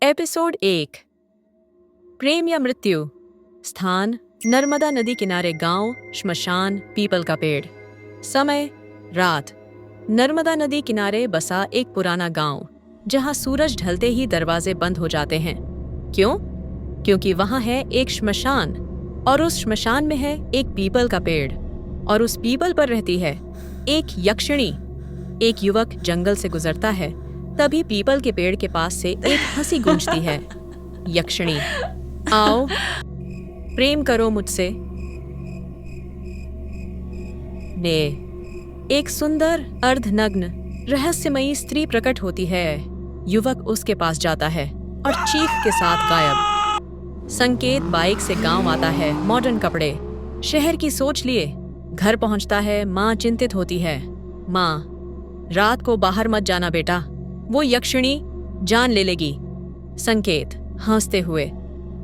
Episode 1। प्रेम या मृत्यु। स्थान नर्मदा नदी किनारे गांव, श्मशान, पीपल का पेड़। समय रात। नर्मदा नदी किनारे बसा एक पुराना गांव, जहां सूरज ढलते ही दरवाजे बंद हो जाते हैं। क्यों? क्योंकि वहां है एक श्मशान, और उस श्मशान में है एक पीपल का पेड़, और उस पीपल पर रहती है एक यक्षिणी। एक युवक जंगल से गुजरता है, तभी पीपल के पेड़ के पास से एक हंसी गूंजती है। यक्षिणी, आओ, प्रेम करो मुझसे। ने एक सुंदर अर्धनग्न रहस्यमयी स्त्री प्रकट होती है। युवक उसके पास जाता है और चीख के साथ गायब। संकेत बाइक से गांव आता है, मॉडर्न कपड़े, शहर की सोच लिए। घर पहुंचता है, माँ चिंतित होती है। माँ, रात को बाहर मत जाना बेटा, वो यक्षिणी जान ले लेगी। संकेत हंसते हुए,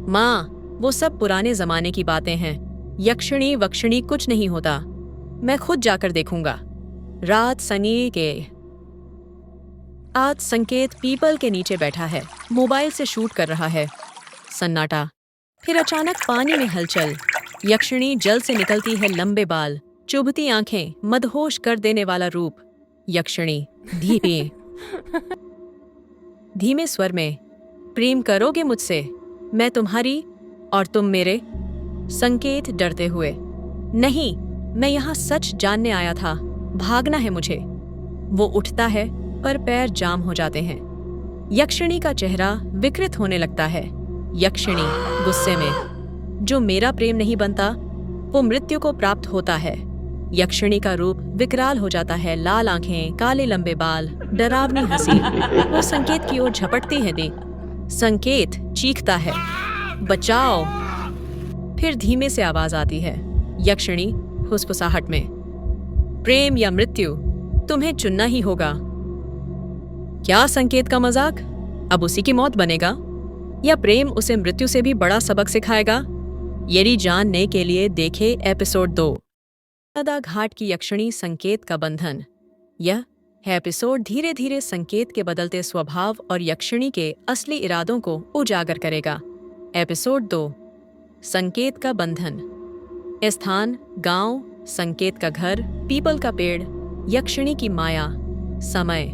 माँ, वो सब पुराने जमाने की बातें हैं। यक्षिणी वक्षिणी कुछ नहीं होता, मैं खुद जाकर देखूंगा। रात सनी के। आज संकेत पीपल के नीचे बैठा है, मोबाइल से शूट कर रहा है। सन्नाटा। फिर अचानक पानी में हलचल। यक्षिणी जल से निकलती है, लंबे बाल, चुभती आंखें, मदहोश कर देने वाला रूप। यक्षिणी धीमे स्वर में, प्रेम करोगे मुझसे? मैं तुम्हारी और तुम मेरे? संकेत डरते हुए, नहीं, मैं यहाँ सच जानने आया था, भागना है मुझे। वो उठता है, पर पैर जाम हो जाते हैं। यक्षिणी का चेहरा विकृत होने लगता है। यक्षिणी गुस्से में, जो मेरा प्रेम नहीं बनता वो मृत्यु को प्राप्त होता है। यक्षिणी का रूप विकराल हो जाता है, लाल आंखें, काले लंबे बाल, डरावनी हंसी। वो संकेत की ओर झपटती है। संकेत चीखता है, बचाओ। फिर धीमे से आवाज आती है, यक्षिणी फुसफुसाहट में, प्रेम या मृत्यु, तुम्हें चुनना ही होगा। क्या संकेत का मजाक? अब उसी की मौत बनेगा, या प्रेम उसे मृत्यु से भी बड़ा सबक सिखाएगा? ये जानने के लिए देखे एपिसोड 2, नर्मदा घाट की यक्षिणी संकेत का बंधन। यह एपिसोड धीरे धीरे संकेत के बदलते स्वभाव और यक्षिणी के असली इरादों को उजागर करेगा। एपिसोड 2, संकेत का बंधन। स्थान गांव, संकेत का घर, पीपल का पेड़, यक्षिणी की माया। समय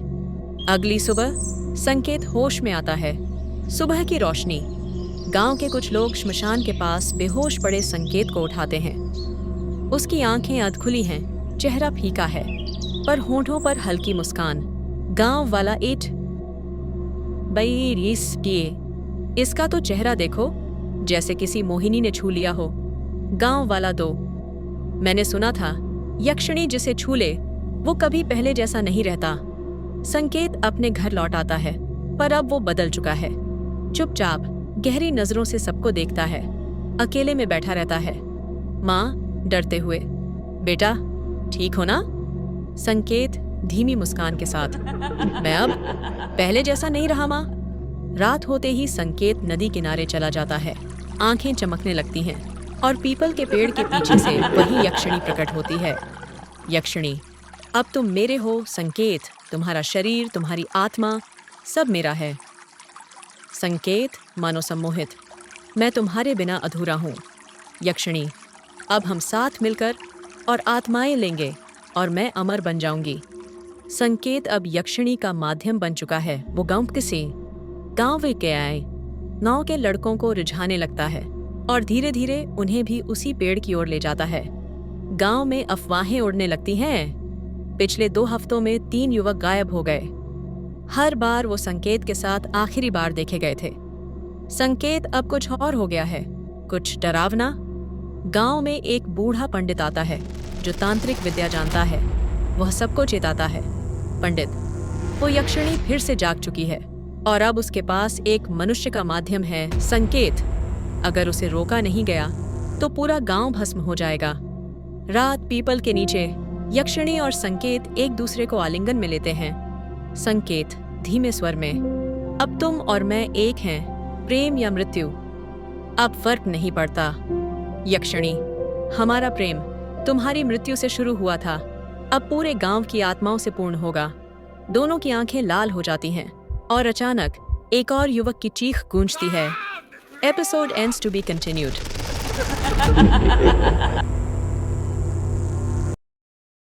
अगली सुबह। संकेत होश में आता है। सुबह की रोशनी। गांव के कुछ लोग श्मशान के पास बेहोश पड़े संकेत को उठाते हैं। उसकी आंखें अधखुली हैं, चेहरा फीका है, पर होठों पर हल्की मुस्कान। गांव वाला ईट इसका तो चेहरा देखो, जैसे किसी मोहिनी ने छू लिया हो। गांव वाला 2, मैंने सुना था यक्षिणी जिसे छू ले वो कभी पहले जैसा नहीं रहता। संकेत अपने घर लौट आता है, पर अब वो बदल चुका है। चुपचाप गहरी नजरों से सबको देखता है, अकेले में बैठा रहता है। माँ डरते हुए, बेटा ठीक हो ना? संकेत धीमी मुस्कान के साथ, मैं अब पहले जैसा नहीं रहा माँ। रात होते ही संकेत नदी किनारे चला जाता है। आंखें चमकने लगती हैं, और पीपल के पेड़ के पीछे से वही यक्षिणी प्रकट होती है। यक्षिणी, अब तुम मेरे हो संकेत, तुम्हारा शरीर, तुम्हारी आत्मा, सब मेरा है। संकेत मानो सम्मोहित, मैं तुम्हारे बिना अधूरा हूँ। यक्षिणी, अब हम साथ मिलकर और आत्माएं लेंगे, और मैं अमर बन जाऊंगी। संकेत अब यक्षिणी का माध्यम बन चुका है। वो गांव के आए नाव के लड़कों को रिझाने लगता है, और धीरे धीरे उन्हें भी उसी पेड़ की ओर ले जाता है। गांव में अफवाहें उड़ने लगती हैं। पिछले 2 हफ्तों में 3 युवक गायब हो गए। हर बार वो संकेत के साथ आखिरी बार देखे गए थे। संकेत अब कुछ और हो गया है, कुछ डरावना। गांव में एक बूढ़ा पंडित आता है, जो तांत्रिक विद्या जानता है। वह सबको चेताता है, पंडित, वो यक्षिणी फिर से जाग चुकी है, और अब उसके पास एक मनुष्य का माध्यम है, संकेत। अगर उसे रोका नहीं गया तो पूरा गांव भस्म हो जाएगा। रात पीपल के नीचे। यक्षिणी और संकेत एक दूसरे को आलिंगन में लेते हैं। संकेत धीमे स्वर में, अब तुम और मैं एक हैं, प्रेम या मृत्यु, अब फर्क नहीं पड़ता। यक्षिणी, हमारा प्रेम तुम्हारी मृत्यु से शुरू हुआ था, अब पूरे गांव की आत्माओं से पूर्ण होगा। दोनों की आंखें लाल हो जाती हैं, और अचानक एक और युवक की चीख गूंजती है। Episode ends to be continued.